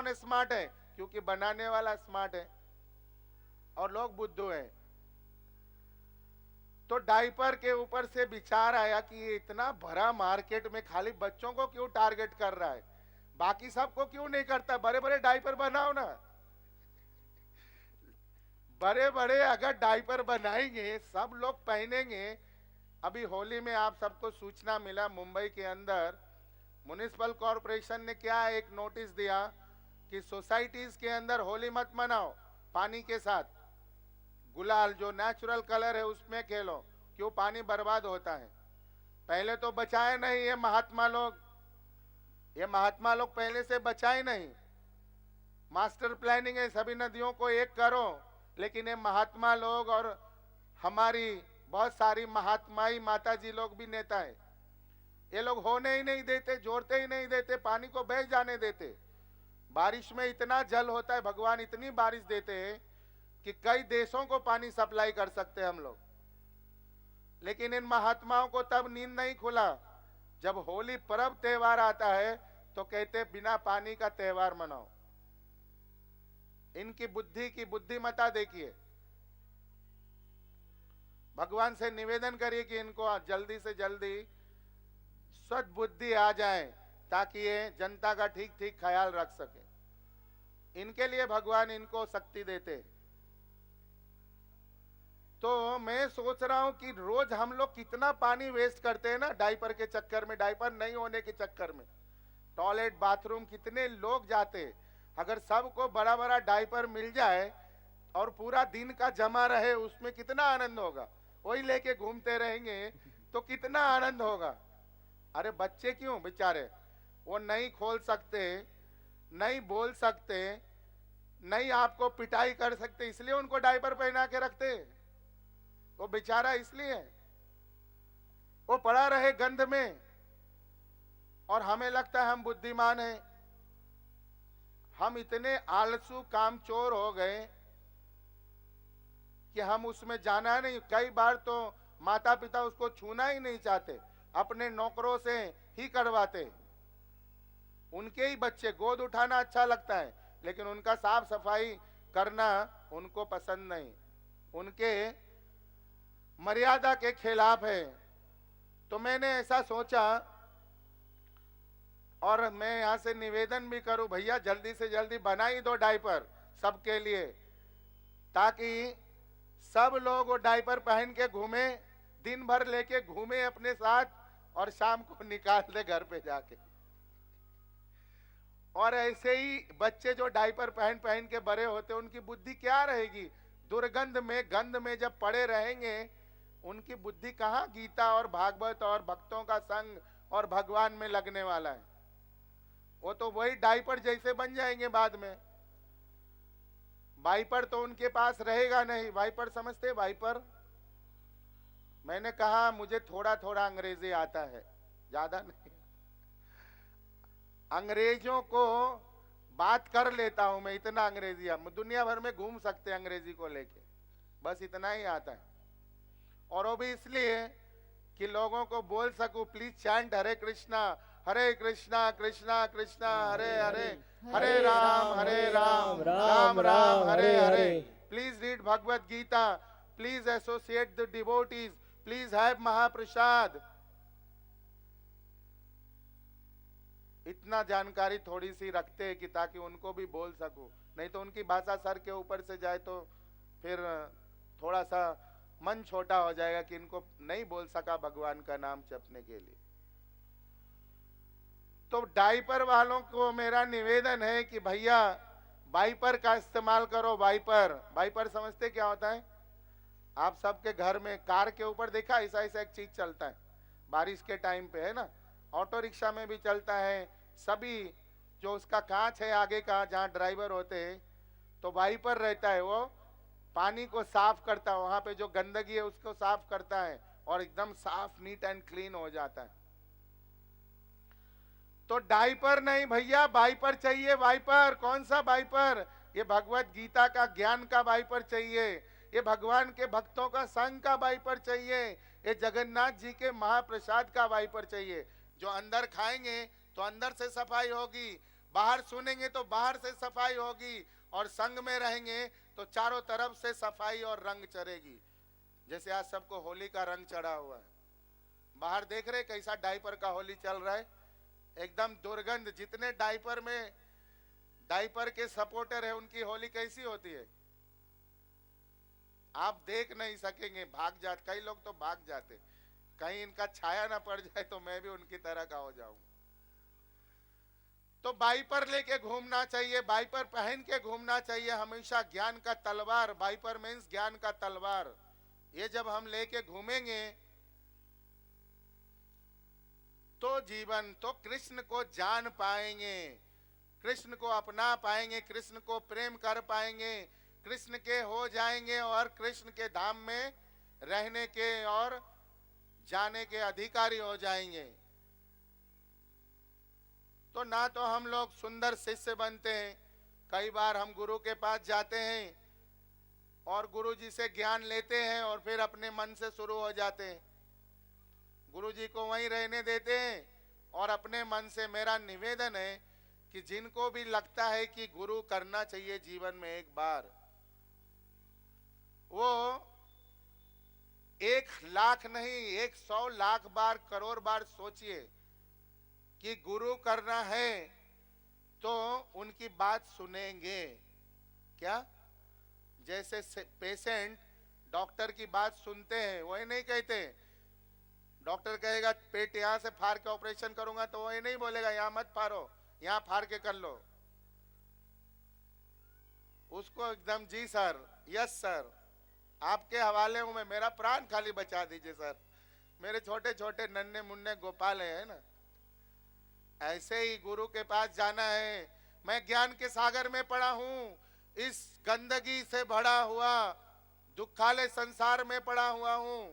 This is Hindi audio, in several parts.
कौन स्मार्ट है? क्योंकि बनाने वाला स्मार्ट है और लोग बुद्धू हैं। तो डायपर के ऊपर से विचार आया कि ये इतना भरा मार्केट में खाली बच्चों को क्यों टारगेट कर रहा है, बाकी सबको क्यों नहीं करता? बड़े बड़े डायपर बनाओ ना। बड़े बड़े अगर डायपर बनाएंगे, सब लोग पहनेंगे। अभी होली में आप सबको सूचना मिला, मुंबई के अंदर म्युनिसिपल कॉरपोरेशन ने क्या एक नोटिस दिया कि सोसाइटीज के अंदर होली मत मनाओ, पानी के साथ गुलाल जो नेचुरल कलर है उसमें खेलो। क्यों? पानी बर्बाद होता है। पहले तो बचाए नहीं ये महात्मा लोग, ये महात्मा लोग पहले से बचाए नहीं। मास्टर प्लानिंग है, सभी नदियों को एक करो, लेकिन ये महात्मा लोग और हमारी बहुत सारी महात्माई माता जी लोग भी नेता है, ये लोग होने ही नहीं देते, जोड़ते ही नहीं देते, पानी को बह जाने देते। बारिश में इतना जल होता है, भगवान इतनी बारिश देते हैं कि कई देशों को पानी सप्लाई कर सकते हैं हम लोग। लेकिन इन महात्माओं को तब नींद नहीं खुला जब होली पर्व त्योहार आता है तो कहते बिना पानी का त्योहार मनाओ। इनकी बुद्धि की बुद्धिमत्ता देखिए। भगवान से निवेदन करिए कि इनको जल्दी से जल्दी सद्बुद्धि आ जाए ताकि ये जनता का ठीक ठीक ख्याल रख सके। इनके लिए भगवान इनको शक्ति देते। तो मैं सोच रहा हूं कि रोज हम लोग कितना पानी वेस्ट करते हैं ना, डायपर के चक्कर में, डायपर नहीं होने के चक्कर में। टॉयलेट बाथरूम कितने लोग जाते। अगर सबको बड़ा बड़ा डायपर मिल जाए और पूरा दिन का जमा रहे, उसमें कितना आनंद होगा। वही लेके घूमते रहेंगे तो कितना आनंद होगा। अरे बच्चे क्यों बेचारे, वो नहीं खोल सकते, नहीं बोल सकते, नहीं आपको पिटाई कर सकते, इसलिए उनको डायपर पहना के रखते। वो बेचारा इसलिए वो पड़ा रहे गंध में, और हमें लगता है हम बुद्धिमान हैं। हम इतने आलसू कामचोर हो गए कि हम उसमें जाना नहीं। कई बार तो माता पिता उसको छूना ही नहीं चाहते, अपने नौकरों से ही करवाते। उनके ही बच्चे, गोद उठाना अच्छा लगता है लेकिन उनका साफ सफाई करना उनको पसंद नहीं, उनके मर्यादा के खिलाफ है। तो मैंने ऐसा सोचा और मैं यहां से निवेदन भी करूं, भैया जल्दी से जल्दी बना ही दो डायपर सबके लिए, ताकि सब लोग वो डायपर पहन के घूमे, दिन भर लेके घूमे अपने साथ और शाम को निकाल दे घर पे जाके। और ऐसे ही बच्चे जो डायपर पहन पहन के बड़े होते, उनकी बुद्धि क्या रहेगी? दुर्गंध में, गंध में जब पड़े रहेंगे, उनकी बुद्धि कहाँ गीता और भागवत और भक्तों का संग और भगवान में लगने वाला है? वो तो वही डायपर जैसे बन जाएंगे बाद में। वाइपर तो उनके पास रहेगा नहीं। वाइपर समझते? वाइपर, मैंने कहा मुझे थोड़ा थोड़ा अंग्रेजी आता है, ज्यादा नहीं। अंग्रेजों को बात कर लेता हूं मैं, इतना अंग्रेजी, हम दुनिया भर में घूम सकते हैं अंग्रेजी को लेके, बस इतना ही आता है। और वो भी इसलिए कि लोगों को बोल सकूं। Please chant Hare Krishna Krishna Krishna Hare Hare, Hare Ram Ram Ram Hare Hare. Please read Bhagavad Gita, please associate the devotees, please have mahaprasad. इतना जानकारी थोड़ी सी रखते हैं कि ताकि उनको भी बोल सकूं, नहीं तो उनकी भाषा सर के ऊपर से जाए तो फिर थोड़ा सा मन छोटा हो जाएगा कि इनको नहीं बोल सका भगवान का नाम जपने के लिए। तो डायपर वालों को मेरा निवेदन है कि भैया वाइपर का इस्तेमाल करो। वाइपर, वाइपर समझते क्या होता है? आप सबके घर में कार के ऊपर देखा ऐसा ऐसा एक चीज चलता है बारिश के टाइम पे, है ना? ऑटो रिक्शा में भी चलता है। सभी जो उसका कांच है आगे का, जहाँ ड्राइवर होते हैं, तो वाइपर रहता है, वो पानी को साफ करता है, वहां पे जो गंदगी है उसको साफ करता है और एकदम साफ नीट एंड क्लीन हो जाता है। तो डायपर नहीं भैया, वाइपर चाहिए। वाइपर कौन सा वाइपर? ये भगवत गीता का ज्ञान का वाइपर चाहिए, ये भगवान के भक्तों का संग का वाइपर चाहिए, ये जगन्नाथ जी के महाप्रसाद का वाइपर चाहिए। जो अंदर खाएंगे तो अंदर से सफाई होगी, बाहर सुनेंगे तो बाहर से सफाई होगी, और संग में रहेंगे तो चारों तरफ से सफाई और रंग चढ़ेगी। जैसे आज सबको होली का रंग चढ़ा हुआ है, बाहर देख रहे कैसा डायपर का होली चल रहा है, एकदम दुर्गंध। जितने डायपर में डायपर के सपोर्टर है उनकी होली कैसी होती है आप देख नहीं सकेंगे, भाग जाते, कई लोग तो भाग जाते, कहीं इनका छाया ना पड़ जाए तो मैं भी उनकी तरह का हो जाऊं। तो बाइपर लेके घूमना चाहिए, बाइपर पहन के घूमना चाहिए हमेशा। ज्ञान का तलवार, बाइपर मीन्स ज्ञान का तलवार, ये जब हम लेके घूमेंगे तो जीवन, तो कृष्ण को जान पाएंगे, कृष्ण को अपना पाएंगे, कृष्ण को प्रेम कर पाएंगे, कृष्ण के हो जाएंगे और कृष्ण के धाम में रहने के और जाने के अधिकारी हो जाएंगे। तो ना तो हम लोग सुंदर शिष्य बनते हैं, कई बार हम गुरु के पास जाते हैं और गुरु जी से ज्ञान लेते हैं और फिर अपने मन से शुरू हो जाते हैं, गुरु जी को वहीं रहने देते हैं और अपने मन से। मेरा निवेदन है कि जिनको भी लगता है कि गुरु करना चाहिए जीवन में एक बार, वो 1,00,000 नहीं 100 लाख बार, करोड़ बार सोचिए कि गुरु करना है तो उनकी बात सुनेंगे। क्या? जैसे पेशेंट डॉक्टर की बात सुनते हैं, वही नहीं कहते, डॉक्टर कहेगा पेट यहां से फाड़ के ऑपरेशन करूंगा तो वही नहीं बोलेगा यहां मत फाड़ो, यहां फाड़ के कर लो, उसको एकदम जी सर, यस सर, आपके हवाले हूं मैं, मेरा प्राण खाली बचा दीजिए सर, मेरे छोटे छोटे नन्हे मुन्ने गोपाल है ना। ऐसे ही गुरु के पास जाना है। मैं ज्ञान के सागर में पड़ा हूं, इस गंदगी से भरा हुआ दुखालय संसार में पड़ा हुआ हूं,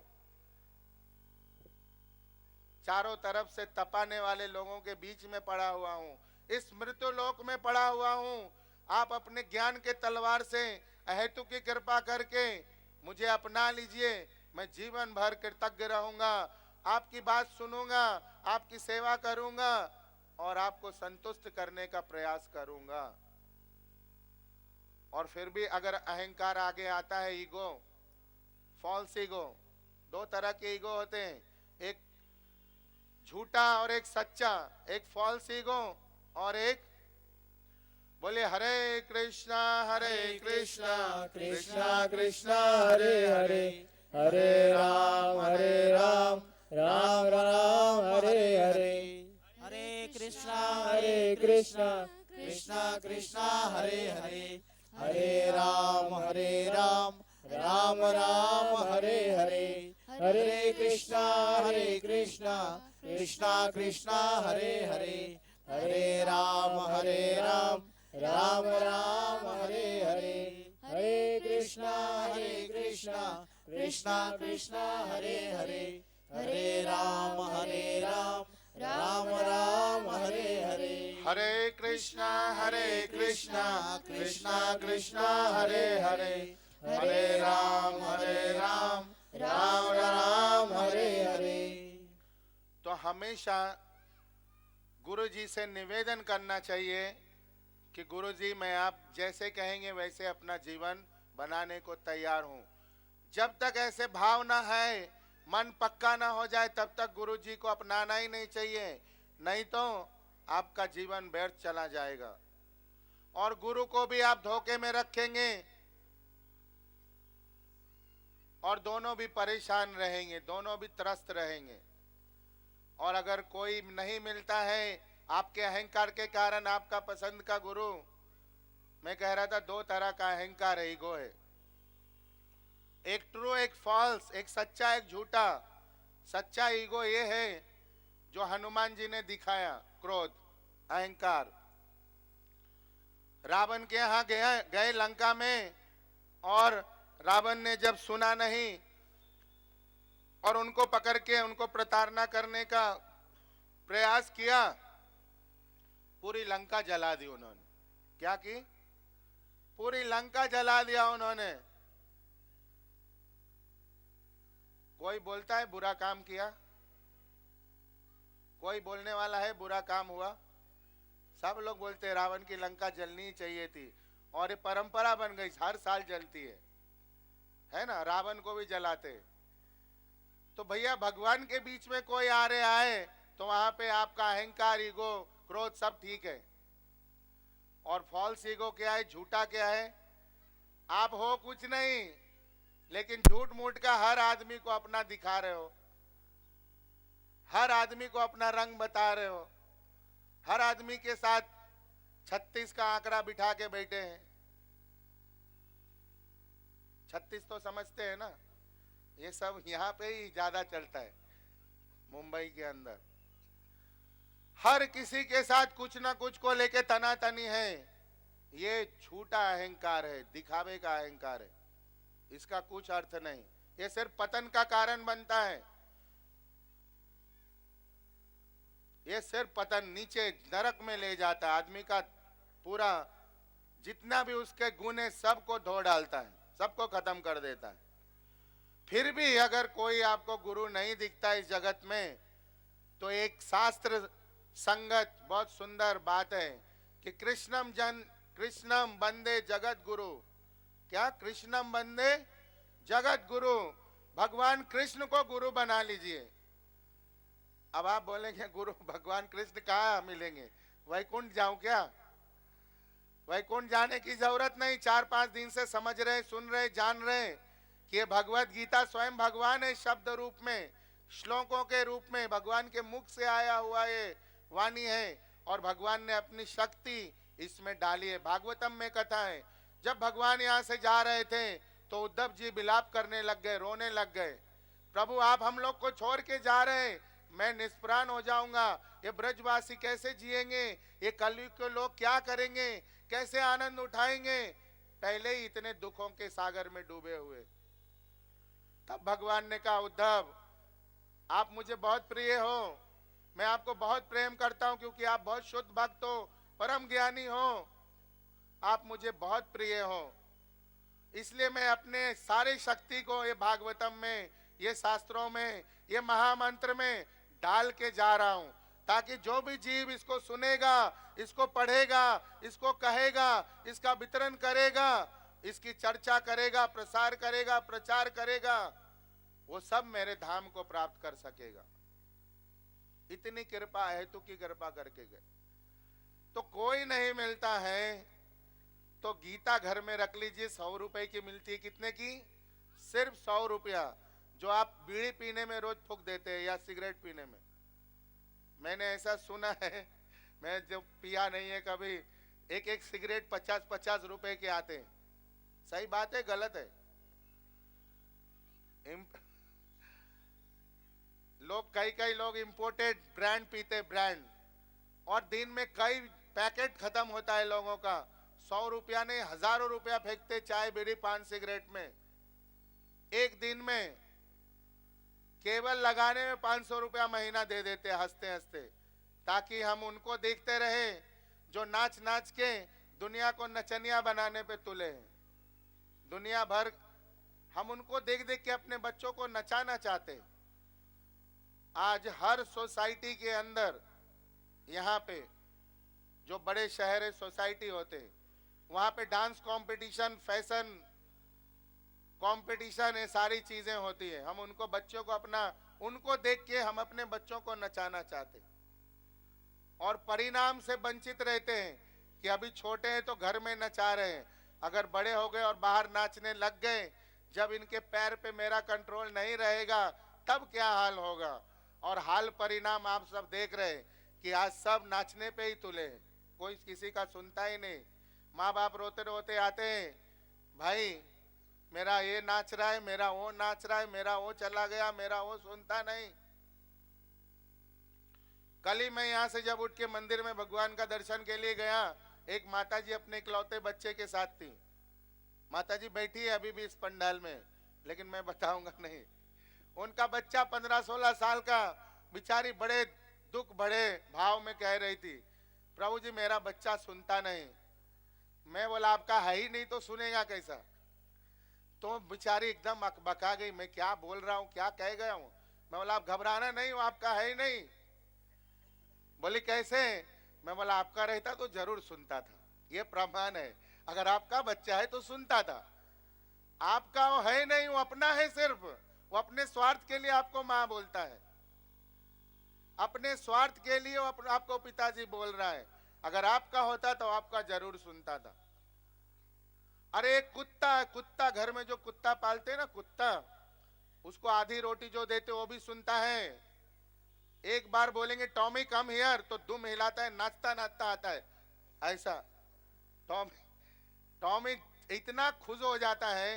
चारों तरफ से तपाने वाले लोगों के बीच में पड़ा हुआ हूं, इस मृत्यु लोक में पड़ा हुआ हूं। आप अपने ज्ञान के तलवार से अहेतु की कृपा करके मुझे अपना लीजिए, मैं जीवन भर कृतज्ञ रहूंगा, आपकी बात सुनूंगा, आपकी सेवा करूंगा और आपको संतुष्ट करने का प्रयास करूंगा। और फिर भी अगर अहंकार आगे आता है, ईगो, फॉल्स ईगो, दो तरह के ईगो होते हैं, एक झूठा और एक सच्चा, एक फॉल्स ईगो और एक, बोले हरे कृष्णा कृष्णा कृष्णा हरे हरे, हरे राम राम राम हरे हरे, हरे कृष्णा कृष्णा कृष्णा हरे हरे, हरे राम राम राम हरे हरे, हरे कृष्णा कृष्णा कृष्णा हरे हरे, हरे राम राम राम हरे हरे, हरे कृष्णा कृष्णा हरे हरे, हरे राम राम राम हरे हरे, हरे कृष्णा कृष्णा हरे हरे, हरे राम राम राम हरे हरे। तो हमेशा गुरु जी से निवेदन करना चाहिए कि गुरु जी मैं आप जैसे कहेंगे वैसे अपना जीवन बनाने को तैयार हूँ। जब तक ऐसे भाव ना है, मन पक्का ना हो जाए, तब तक गुरु जी को अपनाना ही नहीं चाहिए, नहीं तो आपका जीवन व्यर्थ चला जाएगा और गुरु को भी आप धोखे में रखेंगे और दोनों भी परेशान रहेंगे, दोनों भी त्रस्त रहेंगे। और अगर कोई नहीं मिलता है आपके अहंकार के कारण, आपका पसंद का गुरु, मैं कह रहा था दो तरह का अहंकार है, ईगो है, एक ट्रू एक फॉल्स, एक सच्चा एक झूठा। सच्चा ईगो ये है जो हनुमान जी ने दिखाया, क्रोध, अहंकार। रावण के यहां गए लंका में और रावण ने जब सुना नहीं और उनको पकड़ के उनको प्रताड़ना करने का प्रयास किया, पूरी लंका जला दी उन्होंने। क्या की? पूरी लंका जला दिया उन्होंने। कोई बोलता है बुरा काम किया? कोई बोलने वाला है बुरा काम हुआ? सब लोग बोलते हैं रावण की लंका जलनी ही चाहिए थी, और ये परंपरा बन गई, हर साल जलती है ना, रावण को भी जलाते। तो भैया भगवान के बीच में कोई आ रहे आए तो वहां पे आपका अहंकार, ईगो, क्रोध सब ठीक है। और फॉल्स ईगो क्या है, झूठा क्या है, आप हो कुछ नहीं, लेकिन झूठ मूठ का हर आदमी को अपना दिखा रहे हो, हर आदमी को अपना रंग बता रहे हो, हर आदमी के साथ 36 का आंकड़ा बिठा के बैठे हैं। 36 तो समझते हैं ना, ये सब यहाँ पे ही ज्यादा चलता है मुंबई के अंदर। हर किसी के साथ कुछ ना कुछ को लेके तनातनी है, ये झूठा अहंकार है, दिखावे का अहंकार है, इसका कुछ अर्थ नहीं, ये सिर्फ पतन का कारण बनता है, ये सिर्फ पतन, नीचे नरक में ले जाता है आदमी का, पूरा जितना भी उसके गुण है सबको धो डालता है, सबको खत्म कर देता है। फिर भी अगर कोई आपको गुरु नहीं दिखता इस जगत में, तो एक शास्त्र संगत बहुत सुंदर बात है कि कृष्णम बंदे जगत गुरु। क्या? कृष्णम बंदे जगत गुरु, भगवान कृष्ण को गुरु बना लीजिए। अब आप बोलेंगे गुरु भगवान कृष्ण कहाँ मिलेंगे, वैकुंठ जाऊं क्या? वैकुंठ जाने की जरूरत नहीं, 4-5 दिन से समझ रहे, सुन रहे, जान रहे कि ये भगवत गीता स्वयं भगवान है, शब्द रूप में, श्लोकों के रूप में भगवान के मुख से आया हुआ ये वाणी है, और भगवान ने अपनी शक्ति इसमें डाली है। भागवतम में कथा है, जब भगवान यहाँ से जा रहे थे तो उद्धव जी विलाप करने लग गए, रोने लग गए, प्रभु आप हम लोग को छोड़ के जा रहे हैं, मैं निष्प्राण हो जाऊंगा, ये ब्रजवासी कैसे जिएंगे, ये कलयुग के लोग क्या करेंगे, कैसे आनंद उठाएंगे, पहले ही इतने दुखों के सागर में डूबे हुए। तब भगवान ने कहा उद्धव आप मुझे बहुत प्रिय हो, मैं आपको बहुत प्रेम करता हूं क्योंकि आप बहुत शुद्ध भक्त हो, परम ज्ञानी हो, आप मुझे बहुत प्रिय हो, इसलिए मैं अपने सारी शक्ति को ये भागवतम में, ये शास्त्रों में, ये महामंत्र में डाल के जा रहा हूं, ताकि जो भी जीव इसको सुनेगा, इसको पढ़ेगा, इसको कहेगा, इसका वितरण करेगा, इसकी चर्चा करेगा, प्रसार करेगा, प्रचार करेगा, वो सब मेरे धाम को प्राप्त कर सकेगा। इतनी कृपा है तू की कृपा करके गए। तो कोई नहीं मिलता है तो गीता घर में रख लीजिए, 100 रुपए की मिलती है, कितने की? सिर्फ 100 रुपया, जो आप बीड़ी पीने में रोज फूक देते हैं या सिगरेट पीने में। मैंने ऐसा सुना है, मैं जो पिया नहीं है कभी, एक सिगरेट 50-50 रुपए के आते हैं। सही बात है गलत है? लोग कई लोग इंपोर्टेड ब्रांड पीते, ब्रांड, और दिन में कई पैकेट खत्म होता है लोगों का, 100 रुपया नहीं हजारों रुपया फेंकते चाय बीड़ी पान सिगरेट में एक दिन में, केवल लगाने में 500 रुपया महीना दे देते हंसते हंसते, ताकि हम उनको देखते रहे जो नाच नाच के दुनिया को नचनिया बनाने पे तुले हैं। दुनिया भर हम उनको देख देख के अपने बच्चों को नचाना चाहते हैं। आज हर सोसाइटी के अंदर, यहाँ पे जो बड़े शहर है सोसाइटी होते हैं, वहां पे डांस कंपटीशन, फैशन कंपटीशन, ये सारी चीजें होती है। हम उनको बच्चों को अपना, उनको देख के हम अपने बच्चों को नचाना चाहते हैं, और परिणाम से वंचित रहते हैं कि अभी छोटे हैं तो घर में नचा रहे हैं, अगर बड़े हो गए और बाहर नाचने लग गए, जब इनके पैर पे मेरा कंट्रोल नहीं रहेगा तब क्या हाल होगा। और हाल परिणाम आप सब देख रहे हैं कि आज सब नाचने पे ही तुले हैं, कोई किसी का सुनता ही नहीं। माँ बाप रोते रोते आते हैं, भाई मेरा ये नाच रहा है, मेरा वो नाच रहा है, मेरा वो चला गया, मेरा वो सुनता नहीं। कल ही मैं यहाँ से जब उठ के मंदिर में भगवान का दर्शन के लिए गया, एक माताजी अपने इकलौते बच्चे के साथ थी। माताजी बैठी है अभी भी इस पंडाल में, लेकिन मैं बताऊंगा नहीं। उनका बच्चा 15-16 साल का, बिचारी बड़े दुख बड़े भाव में कह रही थी, प्रभु जी मेरा बच्चा सुनता नहीं। मैं बोला आपका है ही नहीं तो सुनेगा कैसा? तो बेचारी एकदम अकबका गई, मैं क्या बोल रहा हूँ, क्या कह गया हूँ? मैं बोला आप घबराना नहीं, वो आपका है ही नहीं। बोली कैसे? मैं बोला आपका रहता तो जरूर सुनता था, ये प्रमाण है। अगर आपका बच्चा है तो सुनता था, आपका वो है नहीं, वो अपना है सिर्फ, वो अपने स्वार्थ के लिए आपको माँ बोलता है, अपने स्वार्थ के लिए वो आपको पिताजी बोल रहा है। अगर आपका होता तो आपका जरूर सुनता था। अरे एक कुत्ता घर में जो कुत्ता पालते ना, कुत्ता, उसको आधी रोटी जो देते वो भी सुनता है। एक बार बोलेंगे टॉमी कम हियर तो दुम हिलाता है, नाचता नाचता आता है। ऐसा टॉमी इतना खुश हो जाता है,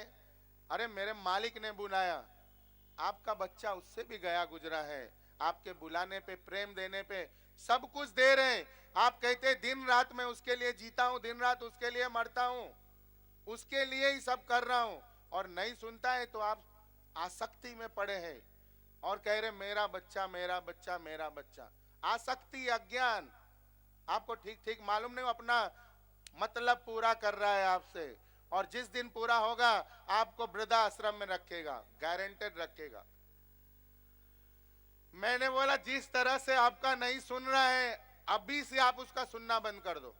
अरे मेरे मालिक ने बुलाया। आपका बच्चा उससे भी गया गुजरा है, आपके बुलाने पे, प्रेम देने पे सब कुछ दे रहे हैं। आप कहते दिन रात मैं उसके लिए जीता हूं, दिन रात उसके लिए मरता हूं, उसके लिए ही सब कर रहा हूं, और नहीं सुनता है तो आप आसक्ति में पड़े हैं और कह रहे मेरा बच्चा मेरा बच्चा मेरा बच्चा। आसक्ति, अज्ञान, आपको ठीक ठीक मालूम नहीं, अपना मतलब पूरा कर रहा है आपसे, और जिस दिन पूरा होगा आपको वृद्धाश्रम में रखेगा, गारंटेड रखेगा। मैंने बोला जिस तरह से आपका नहीं सुन रहा है, अभी से आप उसका सुनना बंद कर दो।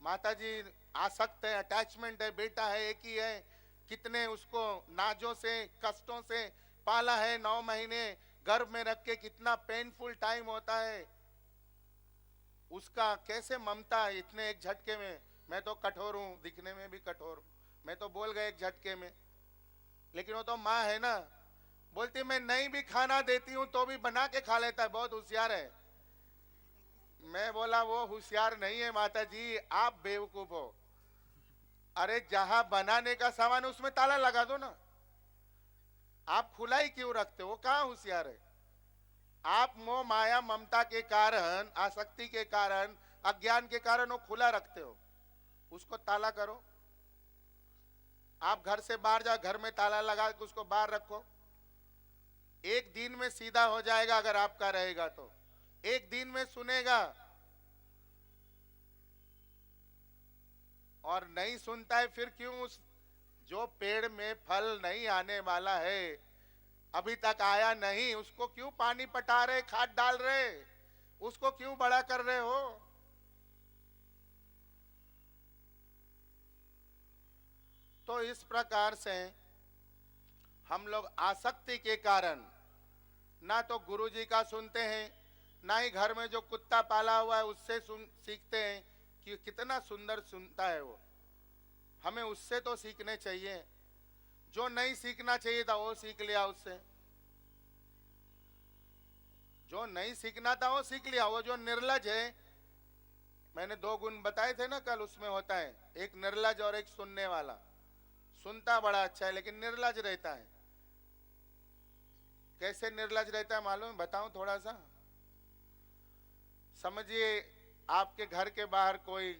माता जी आसक्त है, अटैचमेंट है, बेटा है एक ही है, कितने उसको नाजों से कष्टों से पाला है, 9 महीने गर्भ में रख के, कितना पेनफुल टाइम होता है उसका, कैसे ममता है इतने एक झटके में। मैं तो कठोर हूं, दिखने में भी कठोर हूं, मैं तो बोल गया एक झटके में, लेकिन वो तो माँ है ना, बोलती मैं नहीं भी खाना देती हूं तो भी बना के खा लेता है, बहुत होशियार है। मैं बोला वो होशियार नहीं है माता जी, आप बेवकूफ हो। अरे जहां बनाने का सामान उसमें ताला लगा दो ना, आप खुला ही क्यों रखते हो? वो कहां होशियार है? आप मोह माया ममता के कारण, आसक्ति के कारण, अज्ञान के कारण वो खुला रखते हो, उसको ताला करो। आप घर से बाहर जाओ, घर में ताला लगा के उसको बाहर रखो, एक दिन में सीधा हो जाएगा। अगर आपका रहेगा तो एक दिन में सुनेगा, और नहीं सुनता है फिर क्यों? उस जो पेड़ में फल नहीं आने वाला है, अभी तक आया नहीं, उसको क्यों पानी पटा रहे, खाद डाल रहे, उसको क्यों बड़ा कर रहे हो? तो इस प्रकार से हम लोग आसक्ति के कारण ना तो गुरुजी का सुनते हैं, ना ही घर में जो कुत्ता पाला हुआ है उससे सीखते हैं कि कितना सुंदर सुनता है वो। हमें उससे तो सीखने चाहिए, जो नहीं सीखना चाहिए था वो सीख लिया उससे, जो नहीं सीखना था वो सीख लिया। वो जो निर्लज है, मैंने 2 गुण बताए थे ना कल, उसमें होता है एक निर्लज और एक सुनने वाला। सुनता बड़ा अच्छा है लेकिन निर्लज रहता है। कैसे निर्लज रहता है मालूम, बताऊं थोड़ा सा? समझिए आपके घर के बाहर कोई,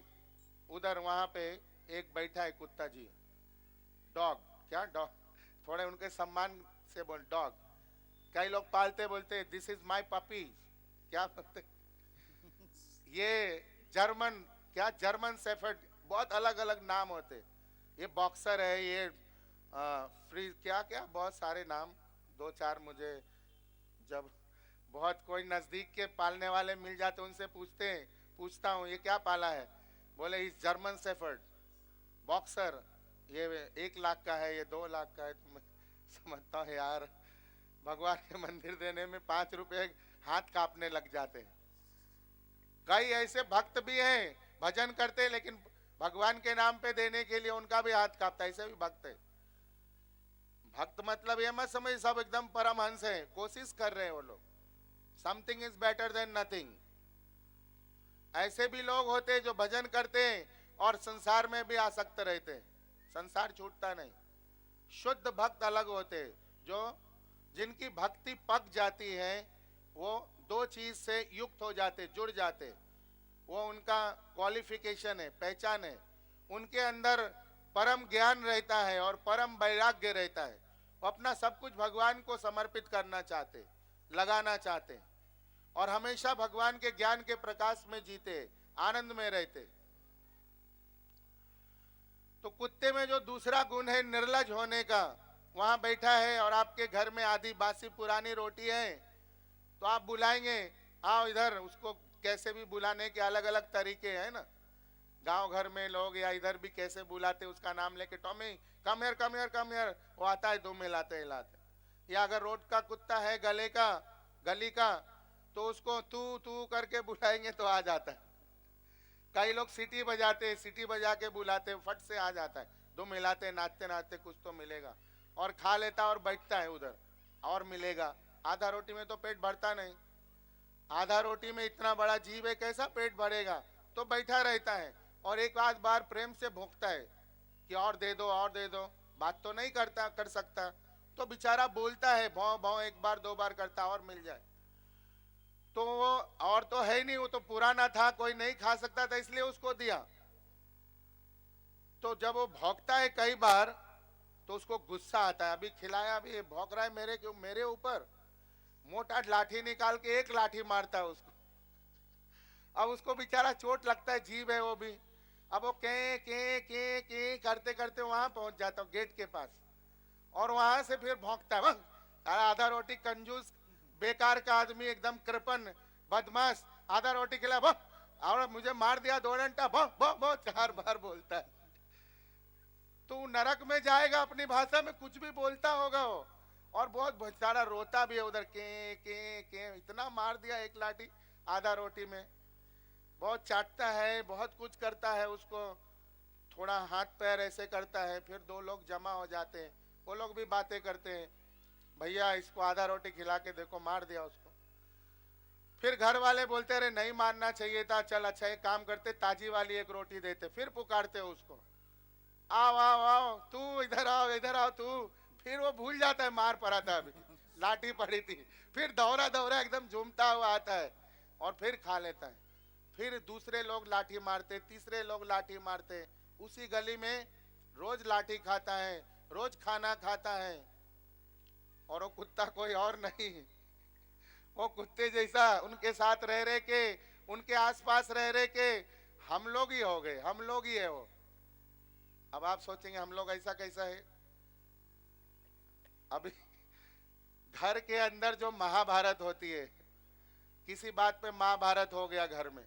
उधर वहां पे एक बैठा है कुत्ता जी, डॉग, क्या डॉग, थोड़े उनके सम्मान से बोल, डॉग। कई लोग पालते बोलते दिस इज माय पपी, क्या बोलते, ये जर्मन, क्या जर्मन शेफर्ड, बहुत अलग अलग नाम होते, ये बॉक्सर है, ये फ्री, क्या क्या बहुत सारे नाम, 2-4 मुझे, जब बहुत कोई नजदीक के पालने वाले मिल जाते उनसे पूछता हूँ ये क्या पाला है, बोले इस जर्मन शेफर्ड बॉक्सर, ये 1 लाख का है, ये 2 लाख का है। तो मैं समझता हूँ यार, भगवान के मंदिर देने में 5 रुपए हाथ कांपने लग जाते हैं। कई ऐसे भक्त भी हैं, भजन करते हैं लेकिन भगवान के नाम पे देने के लिए उनका भी हाथ कांपता है, ऐसे भी भक्त है। भक्त मतलब ये मत समझ सब एकदम परमहंस है, कोशिश कर रहे हैं वो लोग, something is better than nothing. ऐसे भी लोग होते हैं जो भजन करते हैं और संसार में भी आसक्त रहते हैं, संसार छूटता नहीं। शुद्ध भक्त अलग होते हैं, जो जिनकी भक्ति पक जाती है, वो 2 चीज से युक्त हो जाते, जुड़ जाते, वो उनका क्वालिफिकेशन है, पहचान है। उनके अंदर परम ज्ञान रहता है और परम वैराग्य रहता है। वो अपना सब कुछ भगवान को समर्पित करना चाहते, लगाना चाहते, और हमेशा भगवान के ज्ञान के प्रकाश में जीते, आनंद में रहते। तो कुत्ते में जो दूसरा गुण है निर्लज होने का, वहां बैठा है और आपके घर में आधी बासी पुरानी रोटी है, तो आप बुलाएंगे आओ इधर, उसको कैसे भी बुलाने के अलग अलग तरीके हैं ना, गांव घर में लोग या इधर भी कैसे बुलाते, उसका नाम लेके Tommy come here come here come here, वो आता है, दो मिलाते हिलाते। या अगर रोड का कुत्ता है गली का, तो उसको तू तू करके बुलाएंगे तो आ जाता है। कई लोग सीटी बजाते, सीटी बजा के बुलाते, फट से आ जाता है। दो मिलाते, नाचते नाचते कुछ तो मिलेगा, और खा लेता और बैठता है उधर, और मिलेगा। आधा रोटी में तो पेट भरता नहीं, आधा रोटी में इतना बड़ा जीव है, कैसा पेट भरेगा? तो बैठा रहता है और एक आध बार प्रेम से भोंकता है कि और दे दो और दे दो। बात तो नहीं कर सकता, तो बेचारा बोलता है, भौं भौं एक बार दो बार करता और मिल जाए। तो वो और तो है ही नहीं, वो तो पुराना था, कोई नहीं खा सकता था, इसलिए उसको दिया। तो जब वो भौंकता है कई बार, तो उसको गुस्सा आता है, अभी खिलाया, अभी ये भौंक रहा है मेरे ऊपर। मोटा लाठी निकाल के एक लाठी मारता है उसको। अब उसको बेचारा चोट लगता है, जीव है वो भी। अब वो के करते करते वहां पहुंच जाता है गेट के पास, और वहां से फिर भौंकता है, आधा रोटी कंजूस बेकार का आदमी, एकदम कृपन बदमाश, आधा रोटी खिला और मुझे मार दिया 2 घंटा, बहुत 4 बार बोलता है। तो नरक में जाएगा, अपनी भाषा में कुछ भी बोलता होगा वो, और बहुत बेचारा रोता भी है उधर, के इतना मार दिया एक लाठी आधा रोटी में। बहुत चाटता है, बहुत कुछ करता है उसको, थोड़ा हाथ पैर ऐसे करता है। फिर 2 लोग जमा हो जाते हैं, वो लोग भी बातें करते हैं, भैया इसको आधा रोटी खिला के देखो, मार दिया उसको। फिर घर वाले बोलते रहे नहीं मारना चाहिए था, चल अच्छा एक काम करते, ताजी वाली एक रोटी देते। फिर पुकारते हो उसको, आओ आओ आओ तू इधर आओ तू। फिर वो भूल जाता है मार पड़ा था, अभी लाठी पड़ी थी। फिर दौरा एकदम झूमता हुआ आता है और फिर खा लेता है। फिर दूसरे लोग लाठी मारते, तीसरे लोग लाठी मारते, उसी गली में रोज लाठी खाता है, रोज खाना खाता है। और वो कुत्ता कोई और नहीं, वो कुत्ते जैसा उनके साथ रह के, उनके आसपास रह के हम लोग ही हो गए, हम लोग ही है वो। अब आप सोचेंगे हम लोग ऐसा कैसा है? अभी घर के अंदर जो महाभारत होती है, किसी बात पे महाभारत हो गया घर में,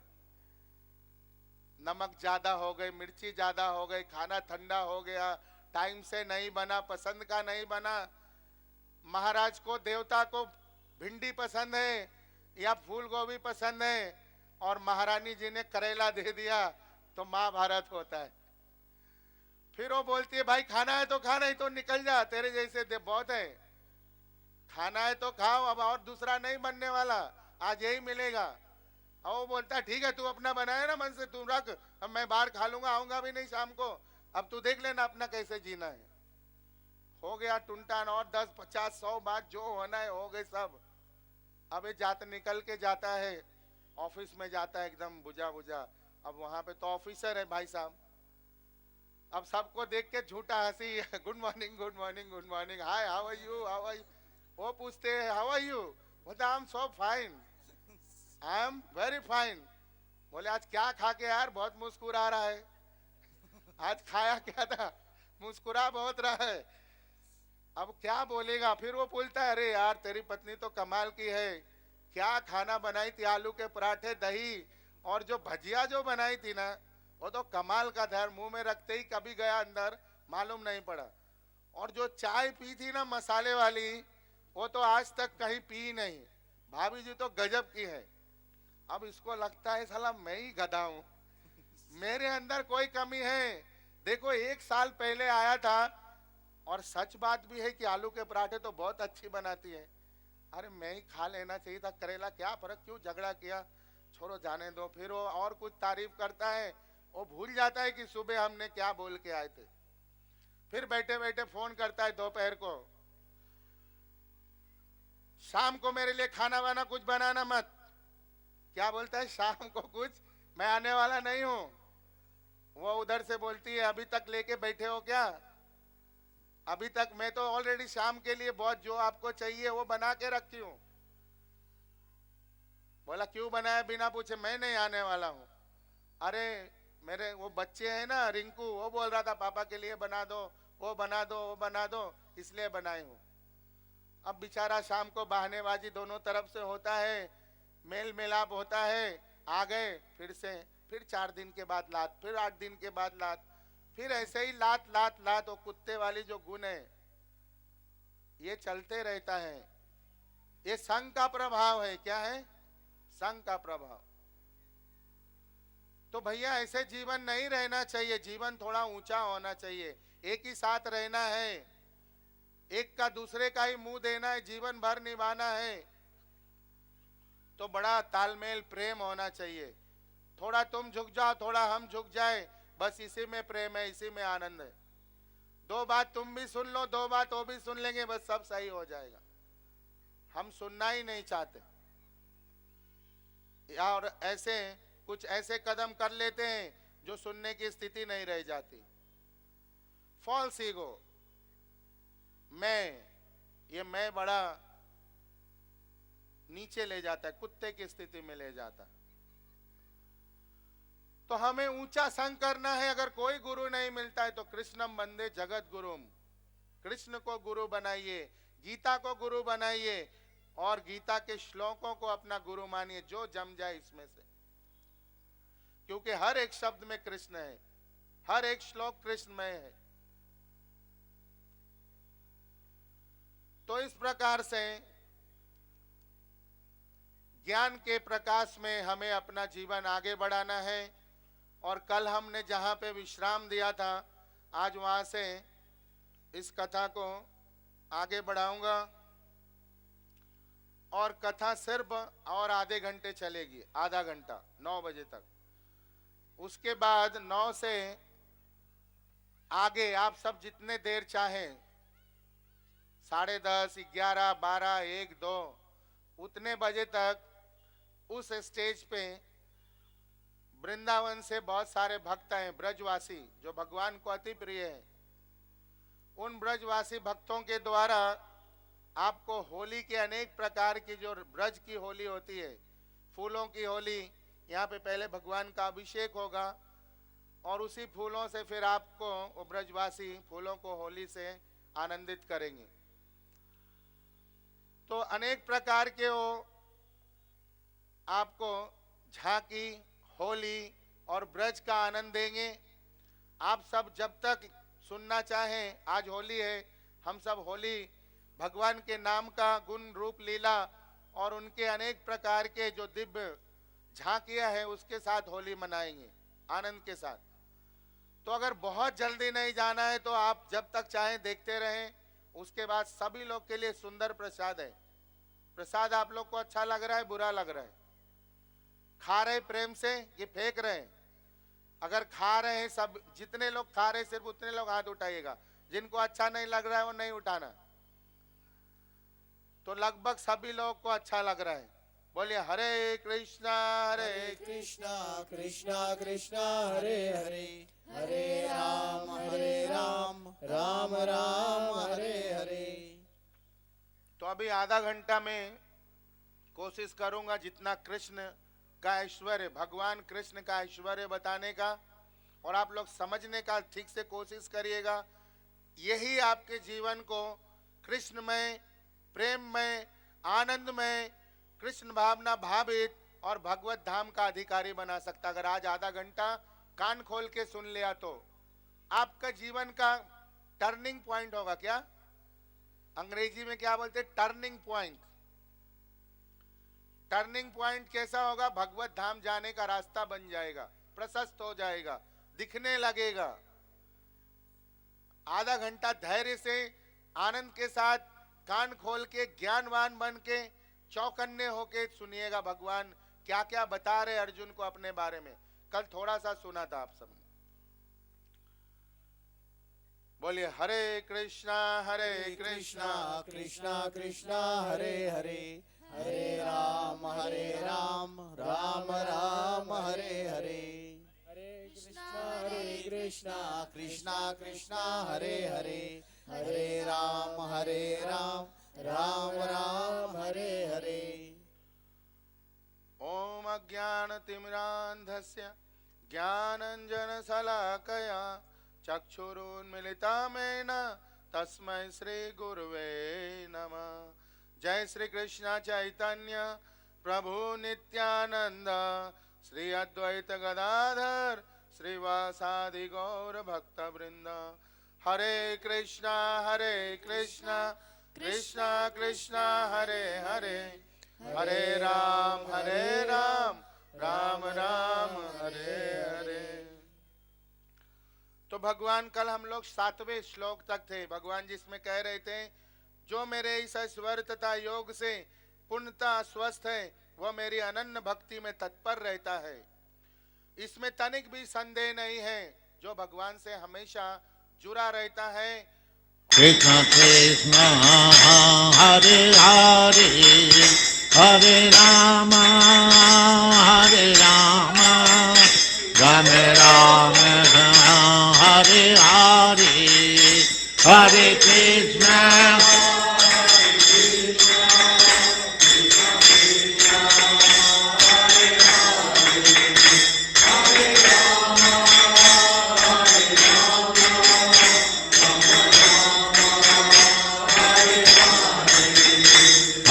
नमक ज्यादा हो गई, मिर्ची ज्यादा हो गई, खाना ठंडा हो गया, टाइम से नहीं बना, पसंद का नहीं बना, महाराज को देवता को भिंडी पसंद है या फूल गोभी पसंद है, और महारानी जी ने करेला दे दिया, तो महाभारत होता है। फिर वो बोलती है भाई खाना है तो खा, नहीं तो निकल जा, तेरे जैसे दे बहुत है, खाना है तो खाओ, अब और दूसरा नहीं बनने वाला, आज यही मिलेगा। और वो बोलता है ठीक है तू अपना बनाया ना मन से, तू रख, अब मैं बाहर खा लूंगा, आऊंगा भी नहीं शाम को, अब तू देख लेना अपना कैसे जीना है। हो गया टुनटान, और 10 50 100 बात जो होना है हो गए सब। अब ये निकल के जाता है ऑफिस में, जाता है एकदम बुझा बुझा। अब वहां पे तो ऑफिसर है भाई साहब, अब सबको देख के झूठा हंसी, good morning good morning good morning, hi how are you how are you. वो पूछते हैं हाउ आर यू, बोलता I am so fine, I am very fine. बोले आज क्या खा के यार बहुत मुस्कुरा रहा है, आज खाया क्या था, मुस्कुरा बहुत रहा है। अब क्या बोलेगा? फिर वो बोलता है अरे यार तेरी पत्नी तो कमाल की है, क्या खाना बनाई थी, आलू के पराठे, दही, और जो भजिया जो बनाई थी ना, वो तो कमाल का था, मुंह में रखते ही कभी गया अंदर मालूम नहीं पड़ा। और जो चाय पी थी ना मसाले वाली, वो तो आज तक कहीं पी नहीं, भाभी जी तो गजब की है। अब इसको लगता है साला मैं ही गधा हूं, मेरे अंदर कोई कमी है। देखो 1 साल पहले आया था, और सच बात भी है कि आलू के पराठे तो बहुत अच्छी बनाती है, अरे मैं ही खा लेना चाहिए था, करेला क्या फर्क, क्यों झगड़ा किया, छोड़ो जाने दो। फिर वो और कुछ तारीफ करता है, वो भूल जाता है कि सुबह हमने क्या बोल के आए थे। फिर बैठे बैठे फोन करता है दोपहर को, शाम को मेरे लिए खाना वाना कुछ बनाना मत। क्या बोलता है? शाम को कुछ, मैं आने वाला नहीं हूं। वो उधर से बोलती है अभी तक लेके बैठे हो क्या, अभी तक मैं तो ऑलरेडी शाम के लिए बहुत जो आपको चाहिए वो बना के रखती हूँ। बोला क्यों बनाया बिना पूछे? मैं नहीं आने वाला हूँ। अरे मेरे वो बच्चे हैं ना रिंकू, वो बोल रहा था पापा के लिए बना दो, वो बना दो, वो बना दो, इसलिए बनाई हूँ। अब बेचारा शाम को बहानेबाजी दोनों तरफ से होता है, मेल मिलाप होता है, आ गए फिर से, फिर 4 दिन के बाद लात, फिर 8 दिन के बाद लात, फिर ऐसे ही लात लात लात। वो कुत्ते वाली जो गुण है ये चलते रहता है। ये संग का प्रभाव है। क्या है? संग का प्रभाव। तो भैया ऐसे जीवन नहीं रहना चाहिए। जीवन थोड़ा ऊंचा होना चाहिए। एक ही साथ रहना है, एक का दूसरे का ही मुंह देना है, जीवन भर निभाना है, तो बड़ा तालमेल प्रेम होना चाहिए। थोड़ा तुम झुक जाओ, थोड़ा हम झुक जाए, बस इसी में प्रेम है, इसी में आनंद है। 2 बात तुम भी सुन लो, 2 बात वो भी सुन लेंगे, बस सब सही हो जाएगा। हम सुनना ही नहीं चाहते, और ऐसे कुछ ऐसे कदम कर लेते हैं जो सुनने की स्थिति नहीं रह जाती। फॉल्स ईगो, ये मैं बड़ा नीचे ले जाता है, कुत्ते की स्थिति में ले जाता है। तो हमें ऊंचा संग करना है। अगर कोई गुरु नहीं मिलता है तो कृष्णम वंदे जगत गुरुम, कृष्ण को गुरु बनाइए, गीता को गुरु बनाइए, और गीता के श्लोकों को अपना गुरु मानिए, जो जम जाए इसमें से, क्योंकि हर एक शब्द में कृष्ण है, हर एक श्लोक कृष्णमय है। तो इस प्रकार से ज्ञान के प्रकाश में हमें अपना जीवन आगे बढ़ाना है। और कल हमने जहां पे विश्राम दिया था, आज वहां से इस कथा को आगे बढ़ाऊंगा। और कथा सिर्फ और आधे घंटे चलेगी, आधा घंटा, 9 बजे तक। उसके बाद 9 से आगे आप सब जितने देर चाहें, 10:30, 11, 12, 1, 2, उतने बजे तक उस स्टेज पे वृंदावन से बहुत सारे भक्त हैं, ब्रजवासी, जो भगवान को अति प्रिय है। उन ब्रजवासी भक्तों के द्वारा आपको होली के अनेक प्रकार की, जो ब्रज की होली होती है, फूलों की होली, यहाँ पे पहले भगवान का अभिषेक होगा, और उसी फूलों से फिर आपको वो ब्रजवासी फूलों को होली से आनंदित करेंगे। तो अनेक प्रकार के वो आपको झांकी, होली और ब्रज का आनंद देंगे। आप सब जब तक सुनना चाहें, आज होली है, हम सब होली भगवान के नाम का गुण रूप लीला और उनके अनेक प्रकार के जो दिव्य झांकियां हैं उसके साथ होली मनाएंगे आनंद के साथ। तो अगर बहुत जल्दी नहीं जाना है तो आप जब तक चाहें देखते रहें। उसके बाद सभी लोग के लिए सुंदर प्रसाद है। प्रसाद आप लोग को अच्छा लग रहा है, बुरा लग रहा है? खा रहे प्रेम से कि फेंक रहे हैं? अगर खा रहे हैं, सब जितने लोग खा रहे हैं सिर्फ उतने लोग हाथ उठाइएगा, जिनको अच्छा नहीं लग रहा है वो नहीं उठाना। तो लगभग सभी लोगों को अच्छा लग रहा है। बोलिए हरे कृष्णा कृष्णा कृष्णा कृष्णा हरे हरे, हरे राम राम राम हरे हरे। तो अभी आधा घंटा में कोशिश करूंगा जितना कृष्ण का ऐश्वर्य, भगवान कृष्ण का ऐश्वर्य बताने का, और आप लोग समझने का ठीक से कोशिश करिएगा। यही आपके जीवन को कृष्णमय, प्रेममय, आनंदमय, कृष्ण भावना भावित और भगवत धाम का अधिकारी बना सकता। अगर आज आधा घंटा कान खोल के सुन लिया तो आपका जीवन का टर्निंग पॉइंट होगा। क्या अंग्रेजी में क्या बोलते? Turning point. टर्निंग पॉइंट कैसा होगा? भगवत धाम जाने का रास्ता बन जाएगा, प्रशस्त हो जाएगा, दिखने लगेगा। आधा घंटा धैर्य से, आनंद के साथ, कान खोल के, ज्ञानवान बन के, चौकन्ने होके सुनिएगा भगवान क्या क्या बता रहे अर्जुन को अपने बारे में। कल थोड़ा सा सुना था आप सबने। बोलिए हरे कृष्णा कृष्णा कृष्णा कृष्णा हरे हरे, हरे राम राम राम हरे हरे। हरे कृष्णा कृष्णा कृष्णा हरे हरे, हरे राम राम राम हरे हरे। ओम अज्ञानतिमिरान्धस्य ज्ञानाञ्जनशलाकया चक्षुरुन्मिलितं तस्मै श्री गुरुवे नमः। जय श्री कृष्ण चैतन्य प्रभु नित्यानंद, श्री अद्वैत गदाधर श्रीवासादि गौर भक्त वृंद। हरे कृष्णा कृष्णा कृष्णा हरे हरे, हरे राम राम राम हरे हरे। तो भगवान कल हम लोग 7वें श्लोक तक थे। भगवान जिसमें कह रहे थे जो मेरे इस स्वर तथा योग से पूर्णतः स्वस्थ है वह मेरी अनन्य भक्ति में तत्पर रहता है। इसमें तनिक भी संदेह नहीं है, जो भगवान से हमेशा जुड़ा रहता है। कृष्ण कृष्ण हरे हरे, हरे राम राम राम हरे हरे, हरे Krishna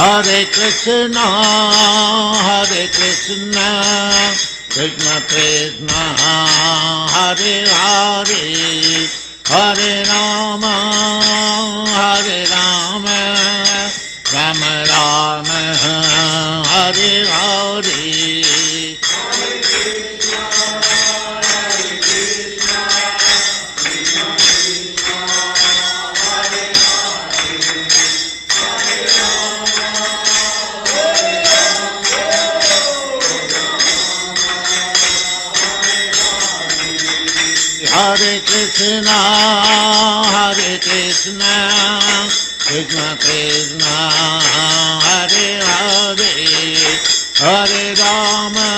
Hare Krishna, Krishna Krishna, Hare Hare, Hare Rama, Rama Rama, Hare Hare. Hare Krishna, Krishna Krishna, Hare Hare, Hare Rama,